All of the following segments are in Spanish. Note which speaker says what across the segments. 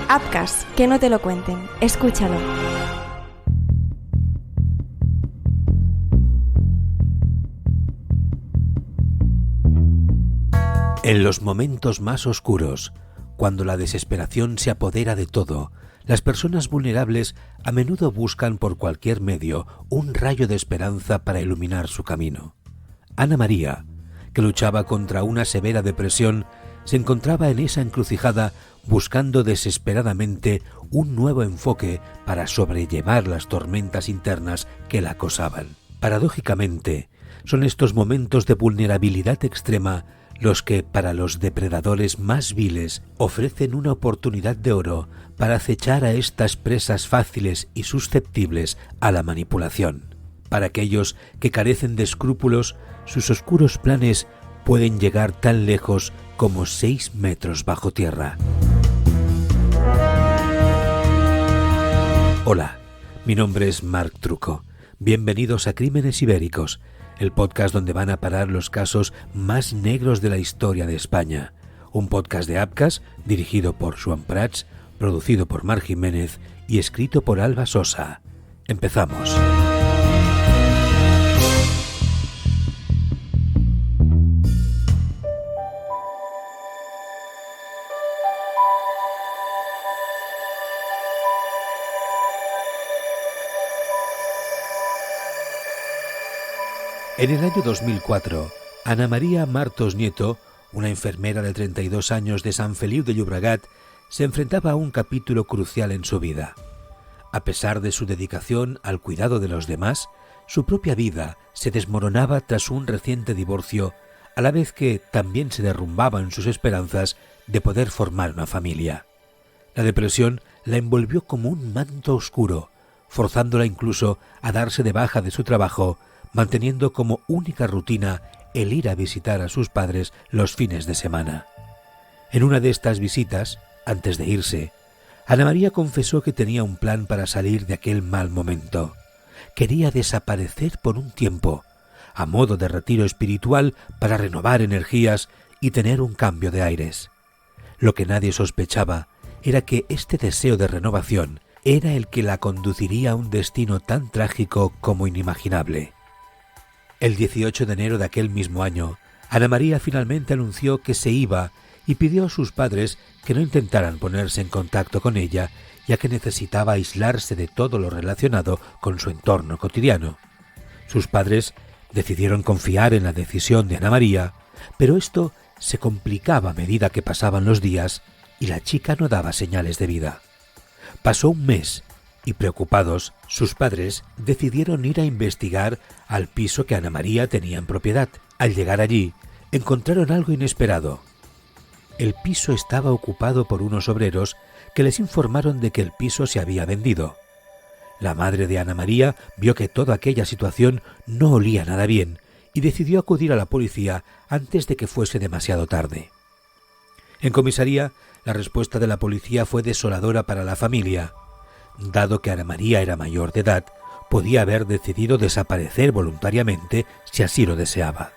Speaker 1: Apcas, que no te lo cuenten. Escúchalo.
Speaker 2: En los momentos más oscuros, cuando la desesperación se apodera de todo, las personas vulnerables a menudo buscan por cualquier medio un rayo de esperanza para iluminar su camino. Ana María, que luchaba contra una severa depresión, se encontraba en esa encrucijada buscando desesperadamente un nuevo enfoque para sobrellevar las tormentas internas que la acosaban. Paradójicamente, son estos momentos de vulnerabilidad extrema los que, para los depredadores más viles, ofrecen una oportunidad de oro para acechar a estas presas fáciles y susceptibles a la manipulación. Para aquellos que carecen de escrúpulos, sus oscuros planes pueden llegar tan lejos como 6 metros bajo tierra. Hola, mi nombre es Marc Trucco. Bienvenidos a Crímenes Ibéricos, el podcast donde van a parar los casos más negros de la historia de España. Un podcast de Apcas, dirigido por Joan Prats, producido por Marc Jiménez y escrito por Alba Sosa. Empezamos. En el año 2004, Ana María Martos Nieto, una enfermera de 32 años de Sant Feliu de Llobregat, se enfrentaba a un capítulo crucial en su vida. A pesar de su dedicación al cuidado de los demás, su propia vida se desmoronaba tras un reciente divorcio, a la vez que también se derrumbaban sus esperanzas de poder formar una familia. La depresión la envolvió como un manto oscuro, forzándola incluso a darse de baja de su trabajo, manteniendo como única rutina el ir a visitar a sus padres los fines de semana. En una de estas visitas, antes de irse, Ana María confesó que tenía un plan para salir de aquel mal momento. Quería desaparecer por un tiempo, a modo de retiro espiritual para renovar energías y tener un cambio de aires. Lo que nadie sospechaba era que este deseo de renovación era el que la conduciría a un destino tan trágico como inimaginable. El 18 de enero de aquel mismo año, Ana María finalmente anunció que se iba y pidió a sus padres que no intentaran ponerse en contacto con ella, ya que necesitaba aislarse de todo lo relacionado con su entorno cotidiano. Sus padres decidieron confiar en la decisión de Ana María, pero esto se complicaba a medida que pasaban los días y la chica no daba señales de vida. Pasó un mes y, preocupados, sus padres decidieron ir a investigar al piso que Ana María tenía en propiedad. Al llegar allí, encontraron algo inesperado. El piso estaba ocupado por unos obreros que les informaron de que el piso se había vendido. La madre de Ana María vio que toda aquella situación no olía nada bien y decidió acudir a la policía antes de que fuese demasiado tarde. En comisaría, la respuesta de la policía fue desoladora para la familia. Dado que Ana María era mayor de edad, podía haber decidido desaparecer voluntariamente si así lo deseaba.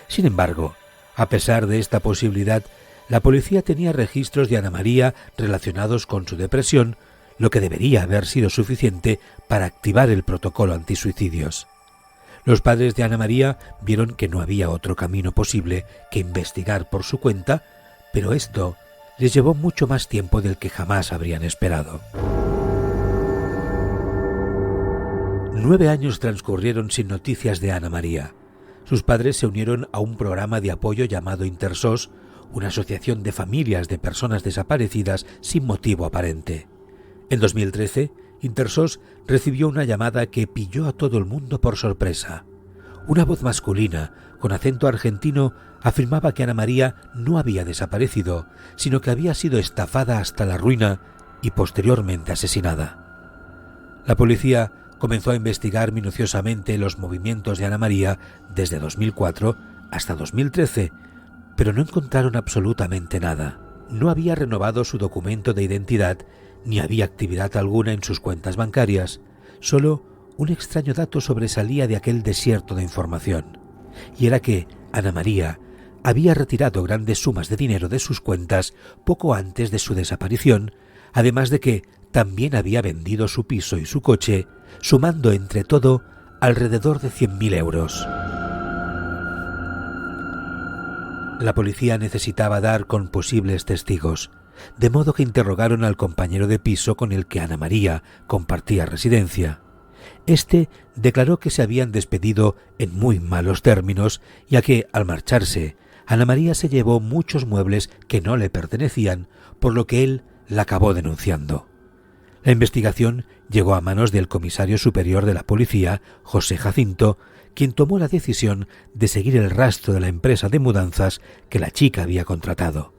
Speaker 2: Sin embargo, a pesar de esta posibilidad, la policía tenía registros de Ana María relacionados con su depresión, lo que debería haber sido suficiente para activar el protocolo antisuicidios. Los padres de Ana María vieron que no había otro camino posible que investigar por su cuenta, pero esto les llevó mucho más tiempo del que jamás habrían esperado. 9 años transcurrieron sin noticias de Ana María. Sus padres se unieron a un programa de apoyo llamado Intersos, una asociación de familias de personas desaparecidas sin motivo aparente. En 2013, Intersos recibió una llamada que pilló a todo el mundo por sorpresa. Una voz masculina, con acento argentino, afirmaba que Ana María no había desaparecido, sino que había sido estafada hasta la ruina y posteriormente asesinada. La policía comenzó a investigar minuciosamente los movimientos de Ana María desde 2004 hasta 2013, pero no encontraron absolutamente nada. No había renovado su documento de identidad ni había actividad alguna en sus cuentas bancarias. Solo un extraño dato sobresalía de aquel desierto de información, y era que Ana María había retirado grandes sumas de dinero de sus cuentas poco antes de su desaparición, además de que también había vendido su piso y su coche, sumando entre todo alrededor de 100.000 euros. La policía necesitaba dar con posibles testigos, de modo que interrogaron al compañero de piso con el que Ana María compartía residencia. Este declaró que se habían despedido en muy malos términos, ya que, al marcharse, Ana María se llevó muchos muebles que no le pertenecían, por lo que él la acabó denunciando. La investigación llegó a manos del comisario superior de la policía, José Jacinto, quien tomó la decisión de seguir el rastro de la empresa de mudanzas que la chica había contratado.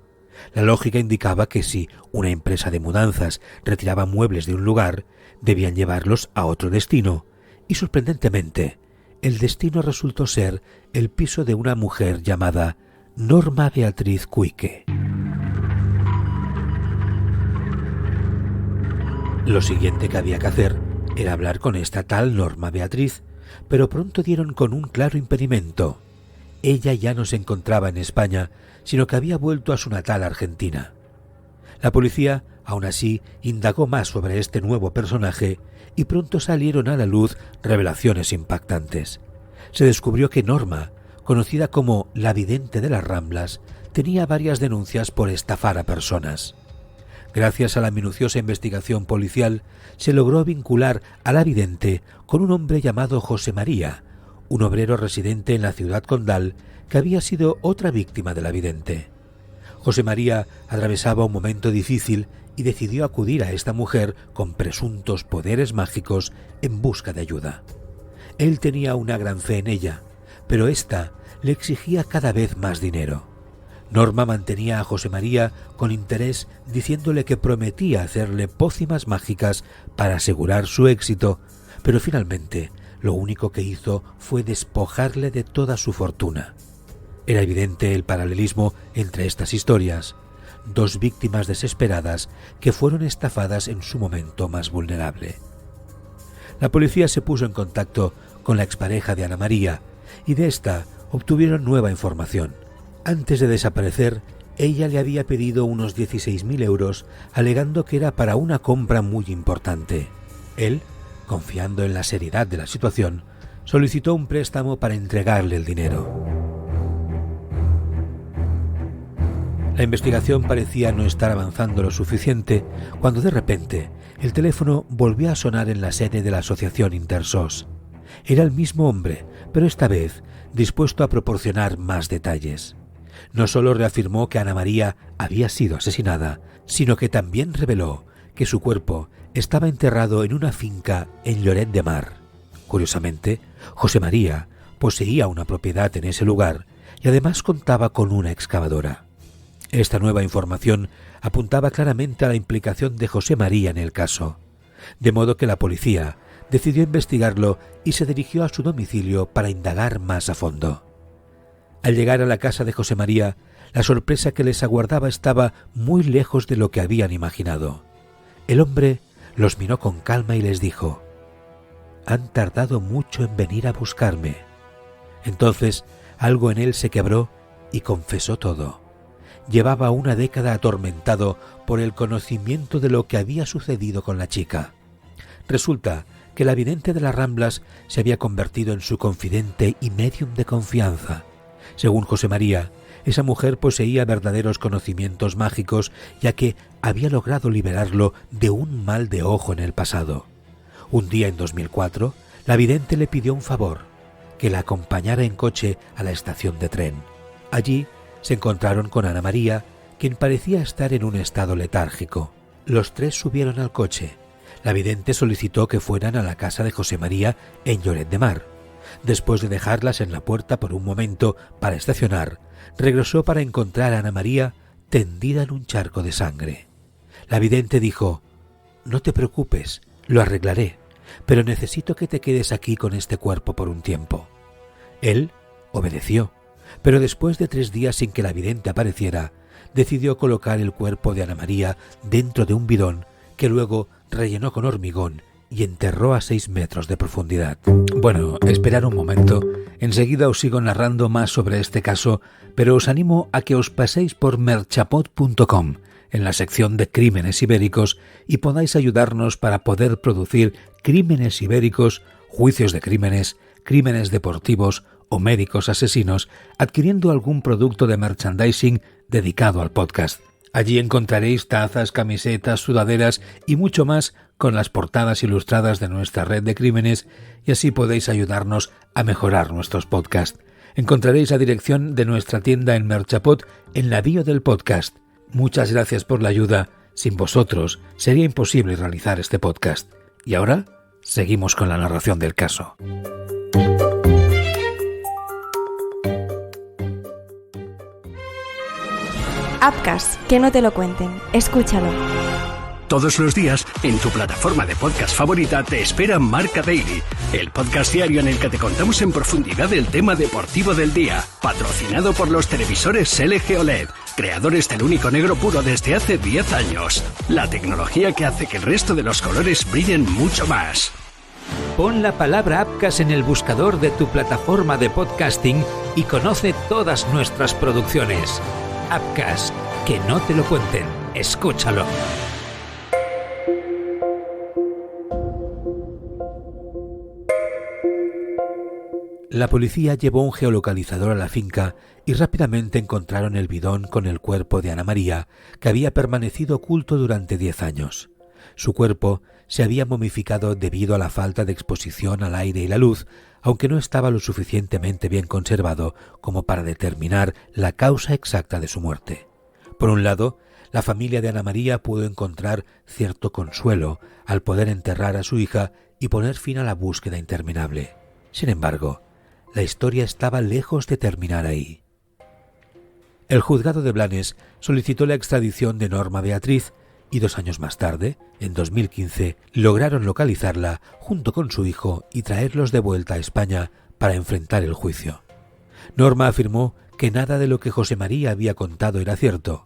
Speaker 2: La lógica indicaba que si una empresa de mudanzas retiraba muebles de un lugar, debían llevarlos a otro destino, y sorprendentemente, el destino resultó ser el piso de una mujer llamada Norma Beatriz Cuique. Lo siguiente que había que hacer era hablar con esta tal Norma Beatriz, pero pronto dieron con un claro impedimento. Ella ya no se encontraba en España, sino que había vuelto a su natal Argentina. La policía, aún así, indagó más sobre este nuevo personaje y pronto salieron a la luz revelaciones impactantes. Se descubrió que Norma, conocida como la vidente de las Ramblas, tenía varias denuncias por estafar a personas. Gracias a la minuciosa investigación policial, se logró vincular a la vidente con un hombre llamado José María, un obrero residente en la ciudad condal que había sido otra víctima de la vidente. José María atravesaba un momento difícil y decidió acudir a esta mujer con presuntos poderes mágicos en busca de ayuda. Él tenía una gran fe en ella, pero ésta le exigía cada vez más dinero. Norma mantenía a José María con interés, diciéndole que prometía hacerle pócimas mágicas para asegurar su éxito, pero finalmente lo único que hizo fue despojarle de toda su fortuna. Era evidente el paralelismo entre estas historias, dos víctimas desesperadas que fueron estafadas en su momento más vulnerable. La policía se puso en contacto con la expareja de Ana María y de esta obtuvieron nueva información. Antes de desaparecer, ella le había pedido unos 16.000 euros, alegando que era para una compra muy importante. Él, confiando en la seriedad de la situación, solicitó un préstamo para entregarle el dinero. La investigación parecía no estar avanzando lo suficiente cuando de repente el teléfono volvió a sonar en la sede de la asociación Intersos. Era el mismo hombre, pero esta vez dispuesto a proporcionar más detalles. No solo reafirmó que Ana María había sido asesinada, sino que también reveló que su cuerpo estaba enterrado en una finca en Lloret de Mar. Curiosamente, José María poseía una propiedad en ese lugar y además contaba con una excavadora. Esta nueva información apuntaba claramente a la implicación de José María en el caso, de modo que la policía decidió investigarlo y se dirigió a su domicilio para indagar más a fondo. Al llegar a la casa de José María, la sorpresa que les aguardaba estaba muy lejos de lo que habían imaginado. El hombre los miró con calma y les dijo: «Han tardado mucho en venir a buscarme». Entonces algo en él se quebró y confesó todo. Llevaba una década atormentado por el conocimiento de lo que había sucedido con la chica. Resulta que la vidente de las Ramblas se había convertido en su confidente y médium de confianza. Según José María, esa mujer poseía verdaderos conocimientos mágicos, ya que había logrado liberarlo de un mal de ojo en el pasado. Un día en 2004, la vidente le pidió un favor: que la acompañara en coche a la estación de tren. Allí se encontraron con Ana María, quien parecía estar en un estado letárgico. Los tres subieron al coche. La vidente solicitó que fueran a la casa de José María en Lloret de Mar. Después de dejarlas en la puerta por un momento para estacionar, regresó para encontrar a Ana María tendida en un charco de sangre. La vidente dijo: «No te preocupes, lo arreglaré, pero necesito que te quedes aquí con este cuerpo por un tiempo». Él obedeció, pero después de 3 días sin que la vidente apareciera, decidió colocar el cuerpo de Ana María dentro de un bidón que luego rellenó con hormigón y enterró a 6 metros de profundidad. Bueno, esperad un momento. Enseguida os sigo narrando más sobre este caso, pero os animo a que os paséis por merchapod.com. en la sección de Crímenes Ibéricos y podáis ayudarnos para poder producir crímenes ibéricos, juicios de crímenes, crímenes deportivos o médicos asesinos, adquiriendo algún producto de merchandising dedicado al podcast. Allí encontraréis tazas, camisetas, sudaderas y mucho más con las portadas ilustradas de nuestra red de crímenes, y así podéis ayudarnos a mejorar nuestros podcasts. Encontraréis la dirección de nuestra tienda en Merchapod en la bio del podcast. Muchas gracias por la ayuda. Sin vosotros sería imposible realizar este podcast. Y ahora seguimos con la narración del caso.
Speaker 1: Upcast, que no te lo cuenten. Escúchalo.
Speaker 3: Todos los días, en tu plataforma de podcast favorita, te espera Marca Daily, el podcast diario en el que te contamos en profundidad el tema deportivo del día, patrocinado por los televisores LG OLED, creadores del único negro puro desde hace 10 años. La tecnología que hace que el resto de los colores brillen mucho más.
Speaker 2: Pon la palabra Upcast en el buscador de tu plataforma de podcasting y conoce todas nuestras producciones. Upcast, que no te lo cuenten. Escúchalo. La policía llevó un geolocalizador a la finca y rápidamente encontraron el bidón con el cuerpo de Ana María, que había permanecido oculto durante 10 años. Su cuerpo se había momificado debido a la falta de exposición al aire y la luz, aunque no estaba lo suficientemente bien conservado como para determinar la causa exacta de su muerte. Por un lado, la familia de Ana María pudo encontrar cierto consuelo al poder enterrar a su hija y poner fin a la búsqueda interminable. Sin embargo, la historia estaba lejos de terminar ahí. El juzgado de Blanes solicitó la extradición de Norma Beatriz y 2 años más tarde, en 2015, lograron localizarla junto con su hijo y traerlos de vuelta a España para enfrentar el juicio. Norma afirmó que nada de lo que José María había contado era cierto.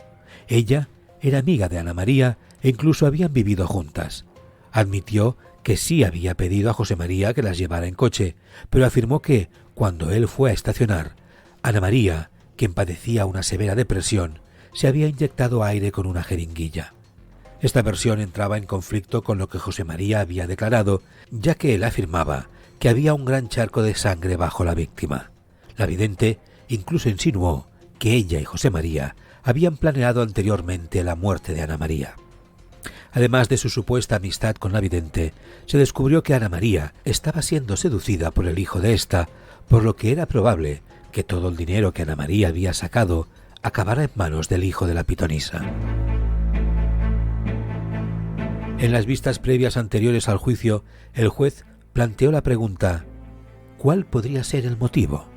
Speaker 2: Ella era amiga de Ana María e incluso habían vivido juntas. Admitió que sí había pedido a José María que las llevara en coche, pero afirmó que, cuando él fue a estacionar, Ana María, quien padecía una severa depresión, se había inyectado aire con una jeringuilla. Esta versión entraba en conflicto con lo que José María había declarado, ya que él afirmaba que había un gran charco de sangre bajo la víctima. La vidente incluso insinuó que ella y José María habían planeado anteriormente la muerte de Ana María. Además de su supuesta amistad con la vidente, se descubrió que Ana María estaba siendo seducida por el hijo de ésta, por lo que era probable que todo el dinero que Ana María había sacado acabara en manos del hijo de la pitonisa. En las vistas previas anteriores al juicio, el juez planteó la pregunta: ¿cuál podría ser el motivo?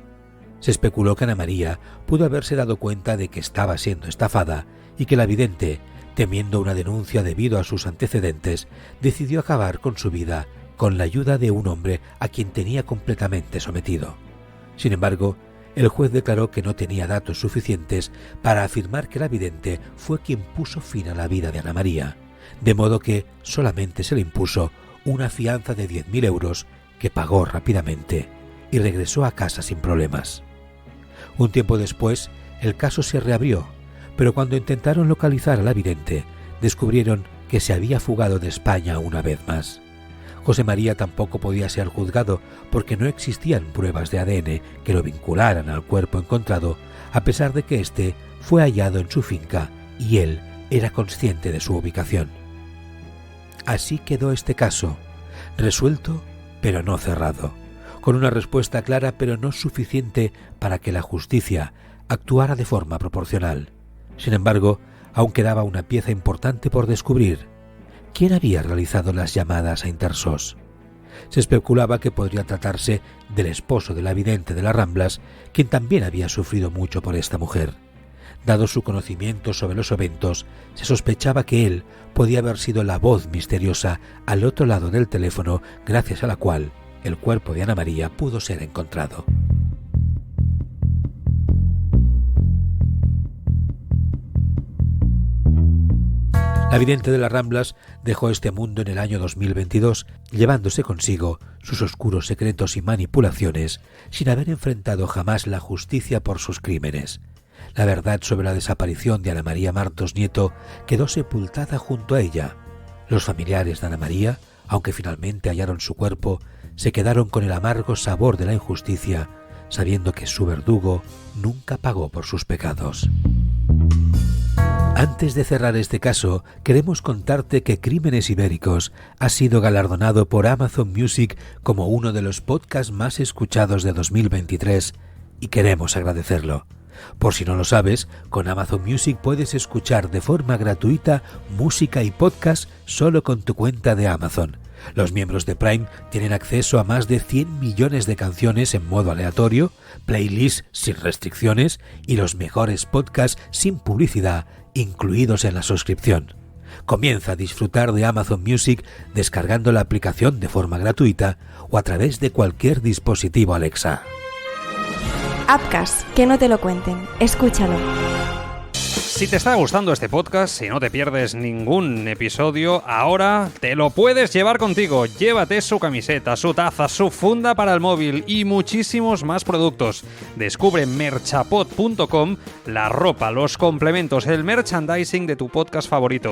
Speaker 2: Se especuló que Ana María pudo haberse dado cuenta de que estaba siendo estafada y que la vidente, temiendo una denuncia debido a sus antecedentes, decidió acabar con su vida con la ayuda de un hombre a quien tenía completamente sometido. Sin embargo, el juez declaró que no tenía datos suficientes para afirmar que la vidente fue quien puso fin a la vida de Ana María, de modo que solamente se le impuso una fianza de 10.000 euros que pagó rápidamente y regresó a casa sin problemas. Un tiempo después, el caso se reabrió, pero cuando intentaron localizar a la vidente, descubrieron que se había fugado de España una vez más. José María tampoco podía ser juzgado porque no existían pruebas de ADN que lo vincularan al cuerpo encontrado, a pesar de que éste fue hallado en su finca y él era consciente de su ubicación. Así quedó este caso, resuelto pero no cerrado, con una respuesta clara pero no suficiente para que la justicia actuara de forma proporcional. Sin embargo, aún quedaba una pieza importante por descubrir: ¿quién había realizado las llamadas a Intersos? Se especulaba que podría tratarse del esposo de la vidente de las Ramblas, quien también había sufrido mucho por esta mujer. Dado su conocimiento sobre los eventos, se sospechaba que él podía haber sido la voz misteriosa al otro lado del teléfono, gracias a la cual el cuerpo de Ana María pudo ser encontrado. La vidente de las Ramblas dejó este mundo en el año 2022, llevándose consigo sus oscuros secretos y manipulaciones, sin haber enfrentado jamás la justicia por sus crímenes. La verdad sobre la desaparición de Ana María Martos Nieto quedó sepultada junto a ella. Los familiares de Ana María, aunque finalmente hallaron su cuerpo, se quedaron con el amargo sabor de la injusticia, sabiendo que su verdugo nunca pagó por sus pecados. Antes de cerrar este caso, queremos contarte que Crímenes Ibéricos ha sido galardonado por Amazon Music como uno de los podcasts más escuchados de 2023 y queremos agradecerlo. Por si no lo sabes, con Amazon Music puedes escuchar de forma gratuita música y podcast solo con tu cuenta de Amazon. Los miembros de Prime tienen acceso a más de 100 millones de canciones en modo aleatorio, playlists sin restricciones y los mejores podcasts sin publicidad incluidos en la suscripción. Comienza a disfrutar de Amazon Music descargando la aplicación de forma gratuita o a través de cualquier dispositivo Alexa.
Speaker 1: Appcast, que no te lo cuenten. Escúchalo.
Speaker 4: Si te está gustando este podcast, si no te pierdes ningún episodio, ahora te lo puedes llevar contigo. Llévate su camiseta, su taza, su funda para el móvil y muchísimos más productos. Descubre merchapod.com, la ropa, los complementos, el merchandising de tu podcast favorito.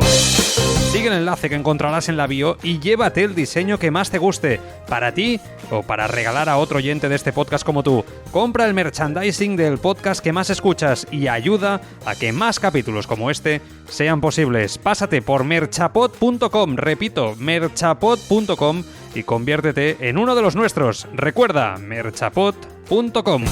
Speaker 4: Sigue el enlace que encontrarás en la bio y llévate el diseño que más te guste, para ti o para regalar a otro oyente de este podcast como tú. Compra el merchandising del podcast que más escuchas y ayuda a que más capítulos como este sean posibles. Pásate por merchapod.com, repito, merchapod.com y conviértete en uno de los nuestros. Recuerda, merchapod.com.